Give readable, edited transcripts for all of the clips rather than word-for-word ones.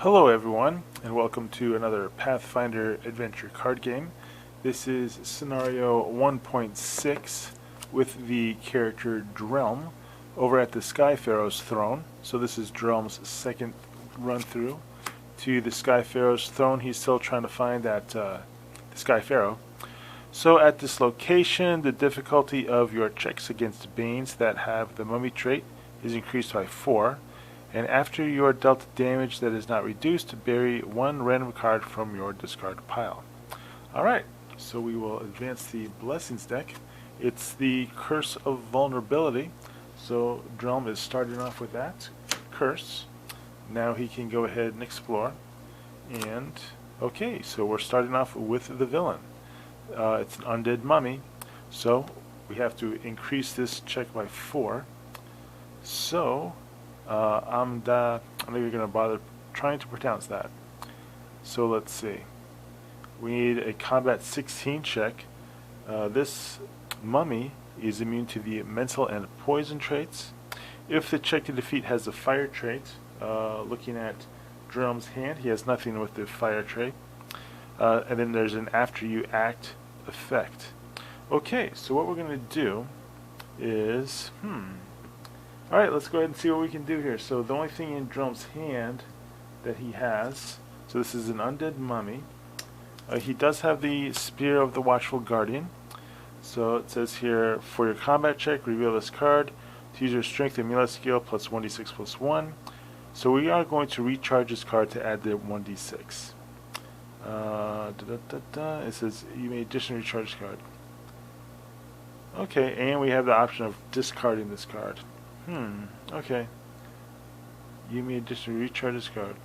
Hello everyone, and welcome to another Pathfinder adventure card game. This is Scenario 1.6 with the character Drelm over at the Skypharaoh's throne. So this is Drelm's second run through to the Skypharaoh's throne. He's still trying to find the Skypharaoh. So at this location, the difficulty of your checks against Banes that have the mummy trait is increased by 4. And after you are dealt damage that is not reduced, bury one random card from your discard pile. Alright, so we will advance the Blessings deck. It's the Curse of Vulnerability. So Drelm is starting off with that curse. Now he can go ahead and explore. And, okay, so we're starting off with the villain. It's an undead mummy. So we have to increase this check by 4. So I'm not even going to bother trying to pronounce that. So let's see. We need a combat 16 check. This mummy is immune to the mental and poison traits. If the check to defeat has a fire trait, looking at Drelm's hand, he has nothing with the fire trait. And then there's an after you act effect. Okay, so what we're going to do is, alright, let's go ahead and see what we can do here. So the only thing in Drelm's hand that he has, so this is an undead mummy. He does have the Spear of the Watchful Guardian. So it says here, for your combat check, reveal this card. To use your strength and melee skill, plus 1d6 plus 1. So we are going to recharge this card to add the 1d6. It says you may additionally recharge this card. Okay, and we have the option of discarding this card. Okay. You may additionally recharge this card.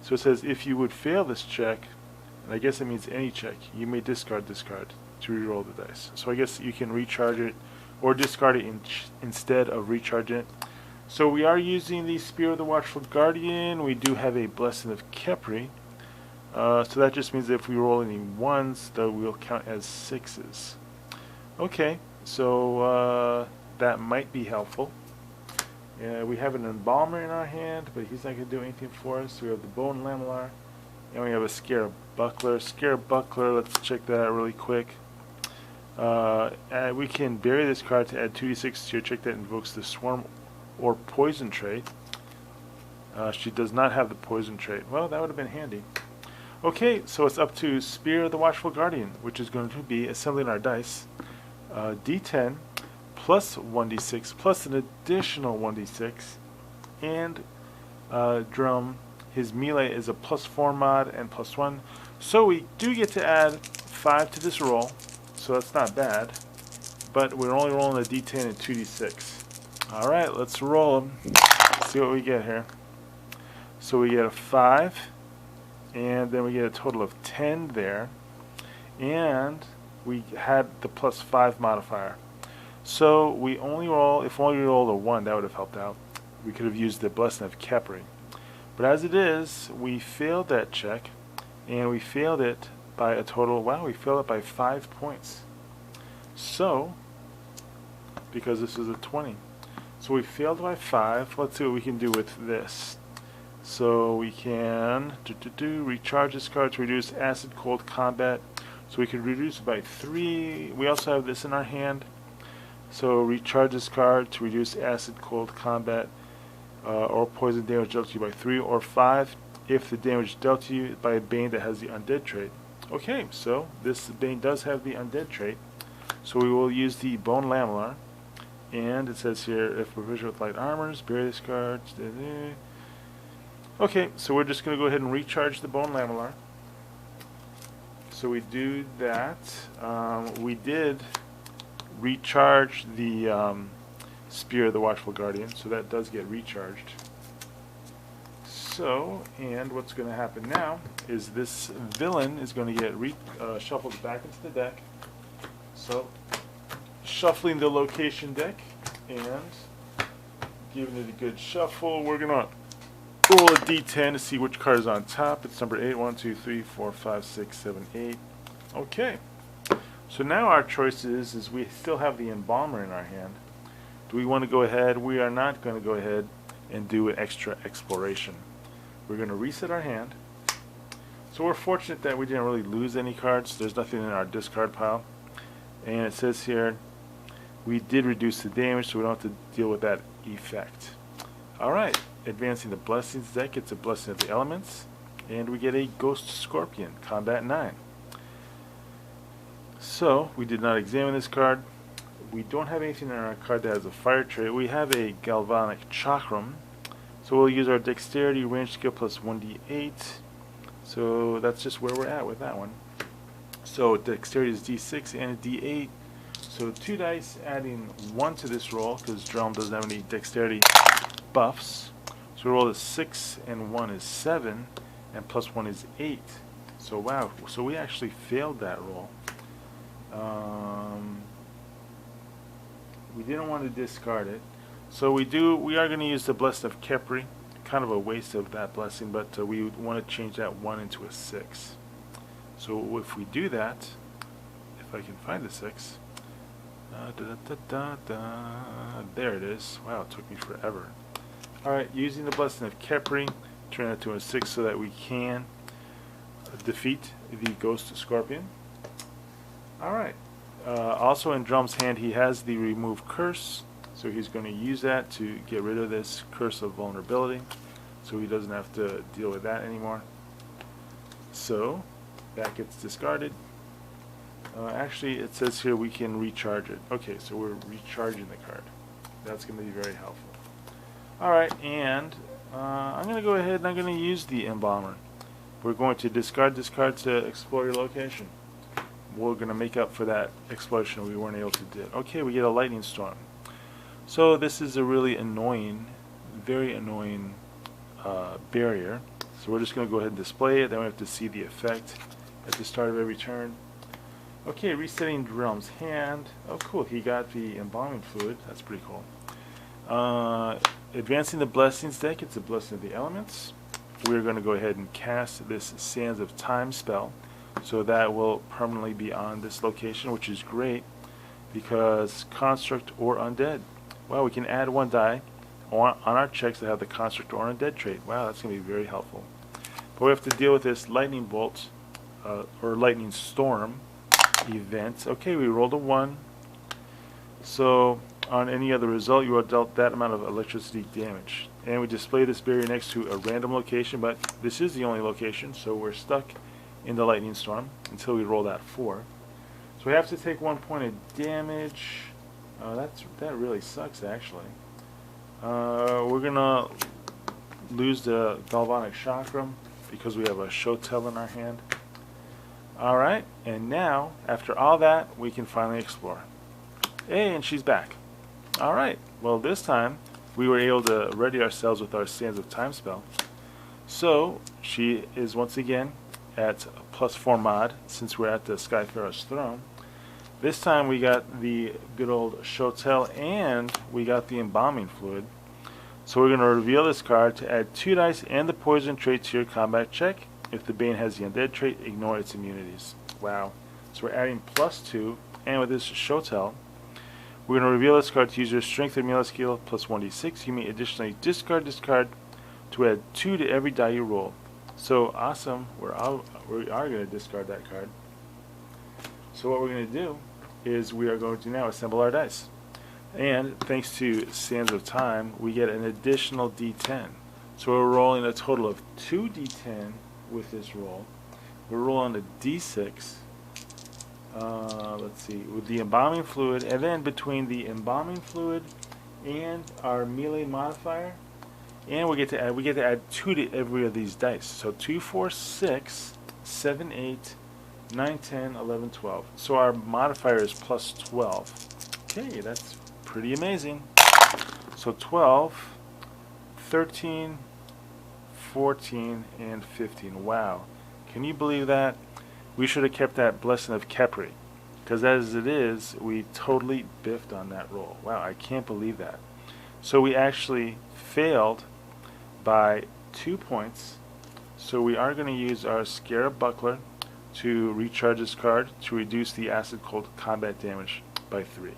So it says if you would fail this check, and I guess it means any check, you may discard this card to reroll the dice. So I guess you can recharge it or discard it instead of recharging it. So we are using the Spear of the Watchful Guardian. We do have a Blessing of Khepri. So that just means that if we roll any 1s, that will count as 6s. Okay, so that might be helpful. We have an Embalmer in our hand, but he's not going to do anything for us. We have the Bone Lamellar, and we have a Scarab Buckler. Scarab Buckler, let's check that out really quick. We can bury this card to add 2d6 to your check that invokes the Swarm or Poison trait. She does not have the Poison trait. Well, that would have been handy. Okay, so it's up to Spear of the Watchful Guardian, which is going to be assembling our dice. D10 plus 1d6 plus an additional 1d6, and Drelm, his melee is a +4 mod and +1, so we do get to add 5 to this roll, so that's not bad, but we're only rolling a d10 and 2d6. Alright, let's roll them, see what we get here. So we get a 5, and then we get a total of 10 there, and we had the +5 modifier. So we only roll, if only we rolled a 1, that would have helped out. We could have used the Blessing of Khepri. But as it is, we failed that check, and we failed it by a total, wow, we failed it by 5 points. So, because this is a 20. So we failed by 5. Let's see what we can do with this. So we can recharge this card to reduce acid cold combat. So we could reduce it by 3. We also have this in our hand. So recharge this card to reduce acid cold combat or poison damage dealt to you by 3 or 5 if the damage dealt to you by a Bane that has the undead trait. Okay, so this Bane does have the undead trait. So we will use the Bone Lamellar. And it says here, if provisioned with light armors, bury this card. Okay, so we're just going to go ahead and recharge the Bone Lamellar. So we do that. We did recharge the Spear of the Watchful Guardian, so that does get recharged. So, and what's going to happen now is this villain is going to get shuffled back into the deck. So, shuffling the location deck and giving it a good shuffle. We're going to roll a d10 to see which card is on top. It's number 8. 1, 2, 3, 4, 5, 6, 7, 8. Okay. So now our choice is we still have the Embalmer in our hand. Do we want to go ahead? We are not going to go ahead and do an extra exploration. We're going to reset our hand. So we're fortunate that we didn't really lose any cards. There's nothing in our discard pile. And it says here, we did reduce the damage, so we don't have to deal with that effect. Alright, advancing the Blessings deck, it's a Blessing of the Elements. And we get a Ghost Scorpion, Combat 9. So, we did not examine this card. We don't have anything in our card that has a fire trait. We have a Galvanic Chakram. So we'll use our Dexterity range skill plus 1d8. So that's just where we're at with that one. So Dexterity is d6 and a d8. So 2 dice, adding 1 to this roll, because Drelm doesn't have any Dexterity buffs. So we roll a 6 and 1 is 7, and plus 1 is 8. So wow, so we actually failed that roll. We didn't want to discard it. So we are going to use the Blessing of Khepri. Kind of a waste of that blessing, but we want to change that 1 into a 6. So if we do that, if I can find the 6, there it is. Wow, it took me forever. Alright, using the Blessing of Khepri, turn that to a 6 so that we can defeat the Ghost Scorpion. Alright, also in Drelm's hand he has the Remove Curse. So he's going to use that to get rid of this Curse of Vulnerability, so he doesn't have to deal with that anymore. So that gets discarded. Actually, it says here we can recharge it. Okay, so we're recharging the card. That's going to be very helpful. Alright, and I'm going to go ahead and I'm going to use the Embalmer. We're going to discard this card to explore your location. We're going to make up for that exploration we weren't able to do. Okay, we get a Lightning Storm. So this is a really annoying, very annoying barrier. So we're just going to go ahead and display it. Then we have to see the effect at the start of every turn. Okay, resetting Drelm's hand. Oh cool, he got the Embalming Fluid. That's pretty cool. Advancing the Blessings deck, it's a Blessing of the Elements. We're going to go ahead and cast this Sands of Time spell. So that will permanently be on this location, which is great because Construct or Undead. Wow, we can add 1 die on our checks that have the Construct or Undead trait. Wow, that's going to be very helpful. But we have to deal with this Lightning Bolt or Lightning Storm event. Okay, we rolled a 1. So on any other result, you are dealt that amount of electricity damage. And we display this barrier next to a random location, but this is the only location, so we're stuck in the Lightning Storm until we roll that 4. So we have to take 1 point of damage. That really sucks, actually. We're gonna lose the Galvanic Chakram because we have a Shotel in our hand. Alright, and now, after all that, we can finally explore. Hey, and she's back. Alright, well this time, we were able to ready ourselves with our Sands of Time spell. So, she is once again at +4 mod, since we're at the Skyfarer's Throne. This time we got the good old Shotel and we got the Embalming Fluid. So we're going to reveal this card to add 2 dice and the poison trait to your combat check. If the Bane has the Undead trait, ignore its immunities. Wow. So we're adding +2, and with this Shotel, we're going to reveal this card to use your Strength or Melee skill plus 1d6. You may additionally discard this card to add 2 to every die you roll. So awesome, we are going to discard that card. So what we're going to do is we are going to now assemble our dice. And thanks to Sands of Time, we get an additional d10. So we're rolling a total of 2 d10 with this roll. We're rolling a d6. Let's see, with the Embalming Fluid, and then between the Embalming Fluid and our melee modifier, and we get to add 2 to every of these dice. So 2, 4, 6, 7, 8, 9, 10, 11, 12. So our modifier is +12. Okay, that's pretty amazing. So 12, 13, 14, and 15. Wow. Can you believe that? We should have kept that Blessing of Khepri, because as it is, we totally biffed on that roll. Wow, I can't believe that. So we actually failed by 2 points. So we are going to use our Scarab Buckler to recharge this card to reduce the Acid Cold combat damage by 3.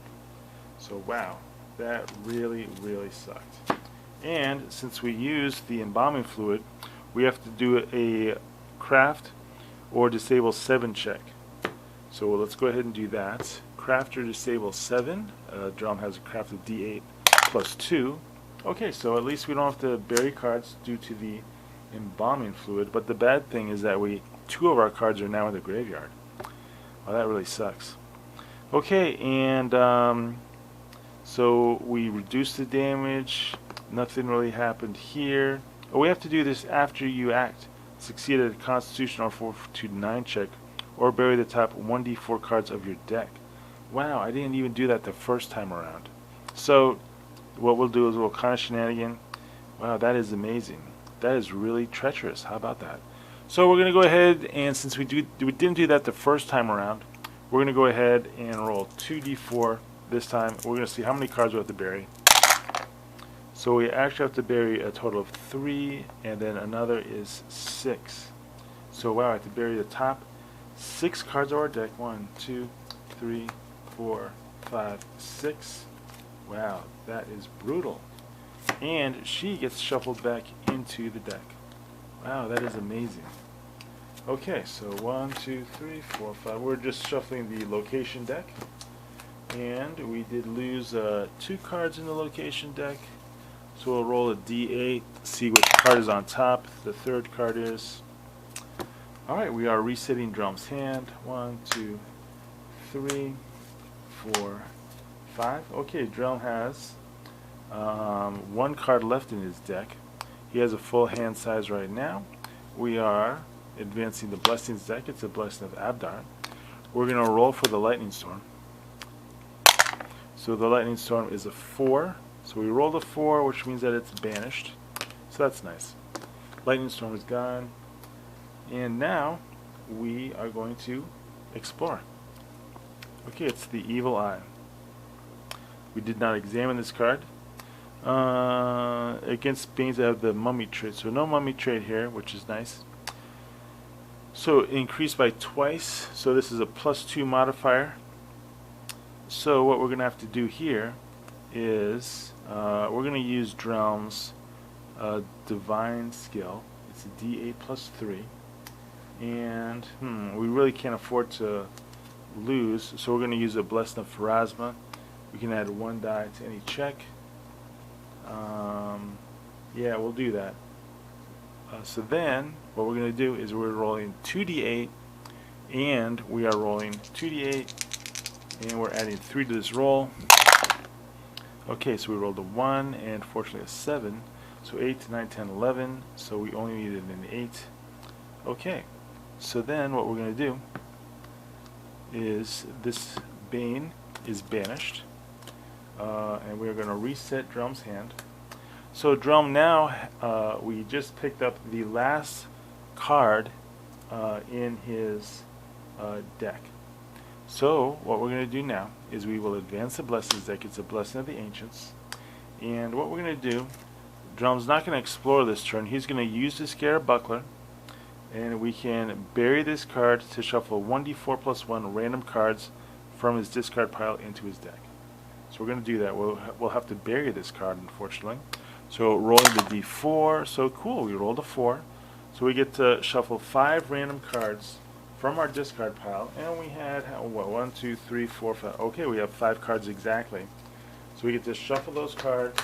So wow, that really, really sucked. And since we used the Embalming Fluid, we have to do a craft or disable 7 check. So let's go ahead and do that. Craft or disable 7. Drelm has a craft of D8 plus 2. Okay, so at least we don't have to bury cards due to the embalming fluid, but the bad thing is that 2 of our cards are now in the graveyard. Well, that really sucks. Okay, and so we reduced the damage. Nothing really happened here. Oh, we have to do this after you act. Succeed at a Constitution or Fortitude 9 check, or bury the top 1d4 cards of your deck. Wow, I didn't even do that the first time around. So what we'll do is we'll kind of shenanigan. Wow, that is amazing. That is really treacherous. How about that? So we're going to go ahead, and since we didn't do that the first time around, we're going to go ahead and roll 2d4 this time. We're going to see how many cards we have to bury. So we actually have to bury a total of 3, and then another is 6. So wow, I have to bury the top 6 cards of our deck. 1, 2, 3, 4, 5, 6. Wow, that is brutal. And she gets shuffled back into the deck. Wow, that is amazing. Okay, so 1, 2, 3, 4, 5. We're just shuffling the location deck. And we did lose 2 cards in the location deck. So we'll roll a d8, see which card is on top. The third card is. Alright, we are resetting Drelm's hand. 1, 2, 3, 4, 5. Okay, Drelm has 1 card left in his deck. He has a full hand size right now. We are advancing the Blessings deck. It's a Blessing of Abdar. We're going to roll for the Lightning Storm. So the Lightning Storm is a 4. So we rolled a 4, which means that it's banished. So that's nice. Lightning Storm is gone. And now we are going to explore. Okay, it's the Evil Eye. We did not examine this card. Against beings that have the Mummy trait. So no Mummy trait here, which is nice. So increased by twice. So this is a +2 modifier. So what we're going to have to do here is we're going to use Drelm's Divine skill. It's a D8 plus 3. And we really can't afford to lose, so we're going to use a Blessing of Pharasma. We can add 1 die to any check. Yeah, we'll do that. So then, what we're going to do is we're rolling 2d8, and we are rolling 2d8, and we're adding 3 to this roll. Okay, so we rolled a 1, and fortunately a 7. So 8, 9, 10, 11, so we only needed an 8. Okay, so then what we're going to do is this Bane is banished, and we're going to reset Drelm's hand. So Drelm now, we just picked up the last card in his deck. So what we're going to do now is we will advance the Blessings deck. It's a Blessing of the Ancients. And what we're going to do, Drelm's not going to explore this turn. He's going to use the Scarab Buckler, and we can bury this card to shuffle 1d4 plus 1 random cards from his discard pile into his deck. So we're going to do that. We'll have to bury this card, unfortunately. So rolling the d4. So cool, we rolled a 4. So we get to shuffle 5 random cards from our discard pile, and we had what, 1, 2, 3, 4, 5. Okay, we have 5 cards exactly. So we get to shuffle those cards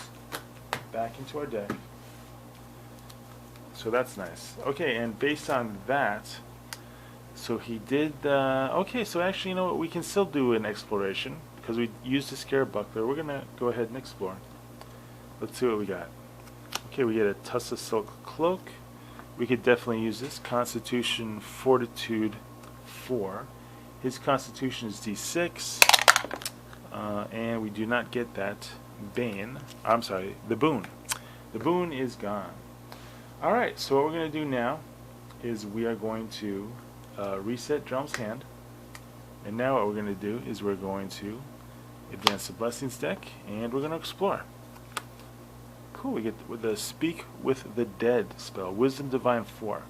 back into our deck. So that's nice. Okay, and based on that, so he did. Okay, so actually, you know what? We can still do an exploration because we used the Scarab Buckler. We're gonna go ahead and explore. Let's see what we got. Okay, we get a Tussa Silk Cloak. We could definitely use this. Constitution Fortitude 4. His Constitution is D6, and we do not get that Bane. I'm sorry, the boon. The boon is gone. Alright, so what we're going to do now is we are going to reset Drelm's hand. And now what we're going to do is we're going to advance the Blessings deck, and we're going to explore. Cool, we get the Speak with the Dead spell, Wisdom Divine 4.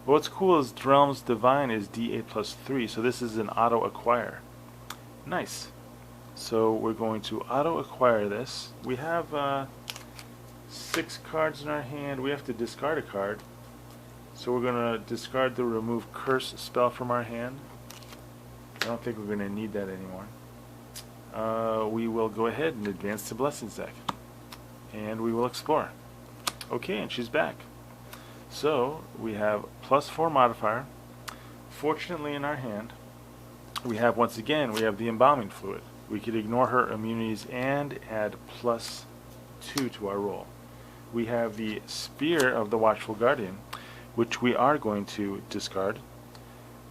But what's cool is Drelm's Divine is D8 plus 3, so this is an auto-acquire. Nice. So we're going to auto-acquire this. We have 6 cards in our hand. We have to discard a card. So we're going to discard the remove curse spell from our hand. I don't think we're going to need that anymore. We will go ahead and advance to Blessings deck. And we will explore. Okay, and she's back. So we have +4 modifier. Fortunately in our hand, we have once again, we have the embalming fluid. We could ignore her immunities and add +2 to our roll. We have the Spear of the Watchful Guardian, which we are going to discard,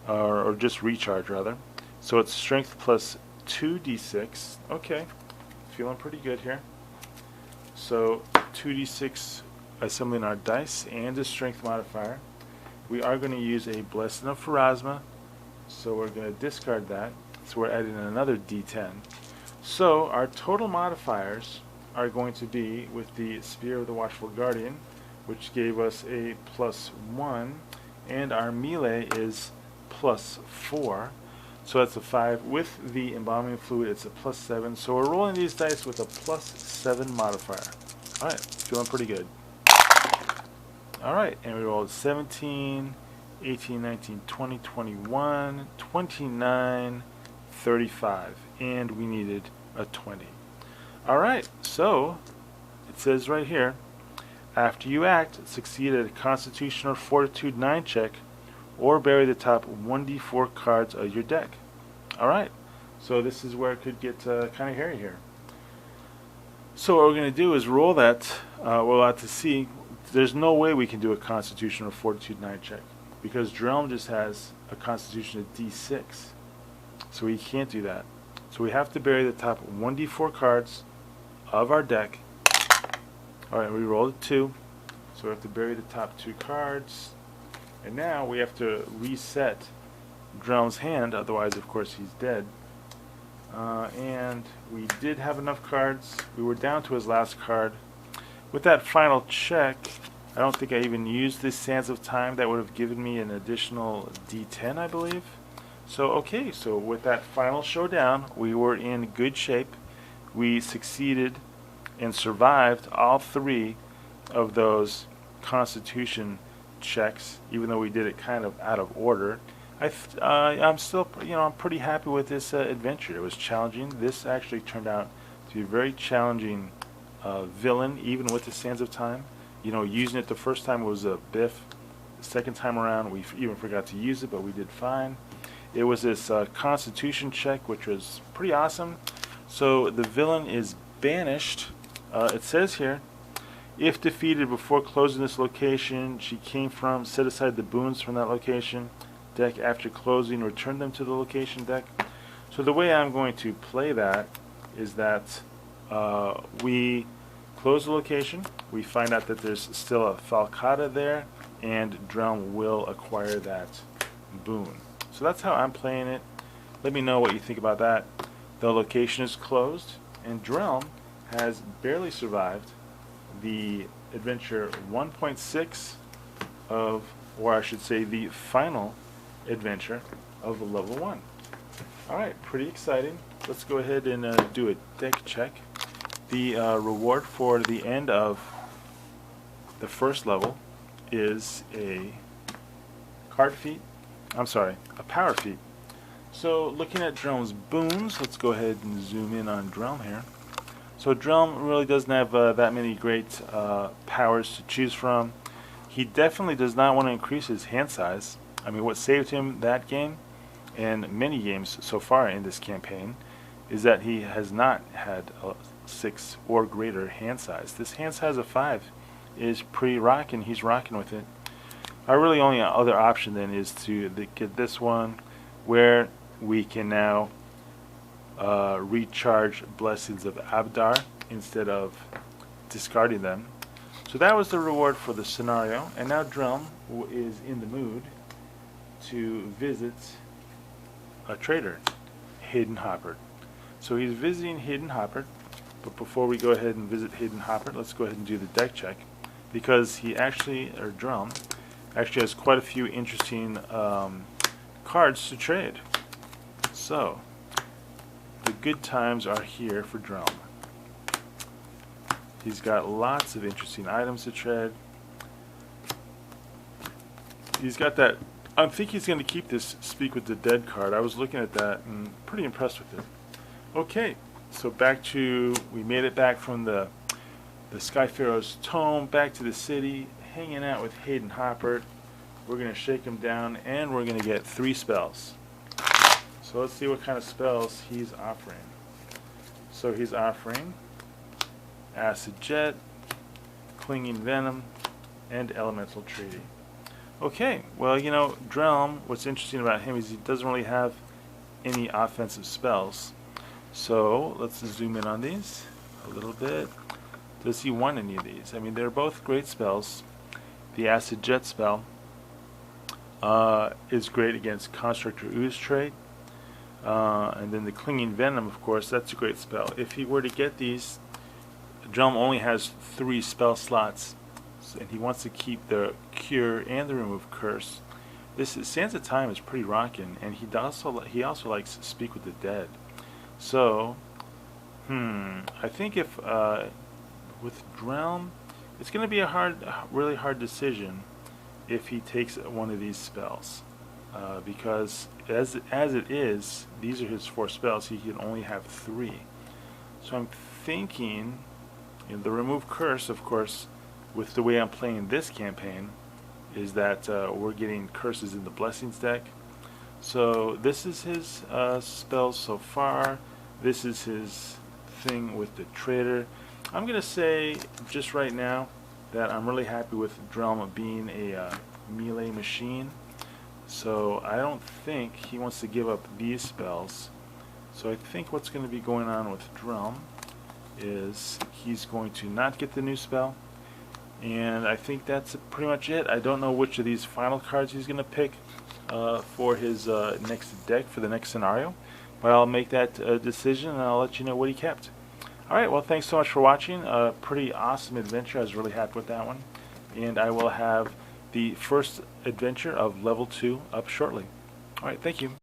or just recharge rather. So it's strength plus 2d6. Okay, feeling pretty good here. So 2d6 assembling our dice and a strength modifier. We are going to use a Blessing of Pharasma, so we're going to discard that. So we're adding another d10. So our total modifiers are going to be, with the Spear of the Watchful Guardian, which gave us a +1, and our melee is +4. So that's a 5. With the embalming fluid, it's a +7. So we're rolling these dice with a +7 modifier. Alright, feeling pretty good. Alright, and we rolled 17, 18, 19, 20, 21, 29, 35. And we needed a 20. Alright, so it says right here, after you act, succeed at a Constitution or Fortitude 9 check, or bury the top 1d4 cards of your deck. Alright, so this is where it could get kind of hairy here. So what we're going to do is roll that. We'll have to see. There's no way we can do a Constitution or Fortitude 9 check, because Drelm just has a Constitution of d6. So we can't do that. So we have to bury the top 1d4 cards of our deck. Alright, we rolled a 2. So we have to bury the top 2 cards. And now we have to reset Drelm's hand, otherwise of course he's dead. And we did have enough cards. We were down to his last card. With that final check, I don't think I even used this Sands of Time. That would have given me an additional d10, I believe. So okay, so with that final showdown, we were in good shape. We succeeded and survived all 3 of those Constitution checks, even though we did it kind of out of order. I'm still, I'm pretty happy with this adventure. It was challenging. This actually turned out to be a very challenging villain, even with the Sands of Time. Using it the first time was a biff. The second time around, we even forgot to use it, but we did fine. It was this Constitution check, which was pretty awesome. So the villain is banished. It says here, if defeated before closing this location she came from, set aside the boons from that location deck. After closing, return them to the location deck. So the way I'm going to play that is that we close the location, we find out that there's still a Falcata there, and Drelm will acquire that boon. So that's how I'm playing it. Let me know what you think about that. The location is closed, and Drelm has barely survived the adventure 1.6 of, or I should say the final adventure of level 1. Alright, pretty exciting. Let's go ahead and do a deck check. The reward for the end of the first level is a card feat. A power feat. So looking at Drelm's boons, let's go ahead and zoom in on Drelm here. So Drelm really doesn't have that many great powers to choose from. He definitely does not want to increase his hand size. I mean, what saved him that game, and many games so far in this campaign, is that he has not had a 6 or greater hand size. This hand size of 5 is pretty rocking. He's rocking with it. Our really only other option then is to get this one, where we can now recharge Blessings of Abdar instead of discarding them. So that was the reward for the scenario, and now Drelm is in the mood to visit a trader, Hidden Hopper. So he's visiting Hidden Hopper, but before we go ahead and visit Hidden Hopper, let's go ahead and do the deck check, because he actually, or Drelm, actually has quite a few interesting cards to trade. So the good times are here for Drelm. He's got lots of interesting items to trade. He's got that. I think he's going to keep this Speak with the Dead card. I was looking at that and pretty impressed with it. Okay, so we made it back from the Skypharaoh's tome, back to the city, hanging out with Hayden Hopper. We're going to shake him down, and we're going to get 3 spells. So let's see what kind of spells he's offering. So he's offering Amwadjet, Clinging Venom, and Elemental Treaty. Okay, well, you know, Drelm, what's interesting about him is he doesn't really have any offensive spells. So let's zoom in on these a little bit. Does he want any of these? I mean, they're both great spells. The Amwadjet spell is great against Constructor Ooze trait. And then the Clinging Venom, of course, that's a great spell. If he were to get these, Drelm only has 3 spell slots, and he wants to keep the Cure and the Remove Curse. This Sands of Time is pretty rocking, and he also likes Speak with the Dead. So, I think if with Drelm, it's going to be a really hard decision if he takes one of these spells, because as it is, these are his 4 spells. He can only have 3. So I'm thinking, you know, the Remove Curse, of course, with the way I'm playing this campaign, is that we're getting curses in the Blessings deck. So this is his spells so far. This is his thing with the Traitor. I'm going to say just right now that I'm really happy with Drelm being a melee machine. So I don't think he wants to give up these spells. So I think what's going to be going on with Drelm is he's going to not get the new spell. And I think that's pretty much it. I don't know which of these final cards he's going to pick for his next deck, for the next scenario. But I'll make that decision, and I'll let you know what he kept. Alright, well, thanks so much for watching. A pretty awesome adventure. I was really happy with that one. And I will have the first adventure of level 2 up shortly. Alright, thank you.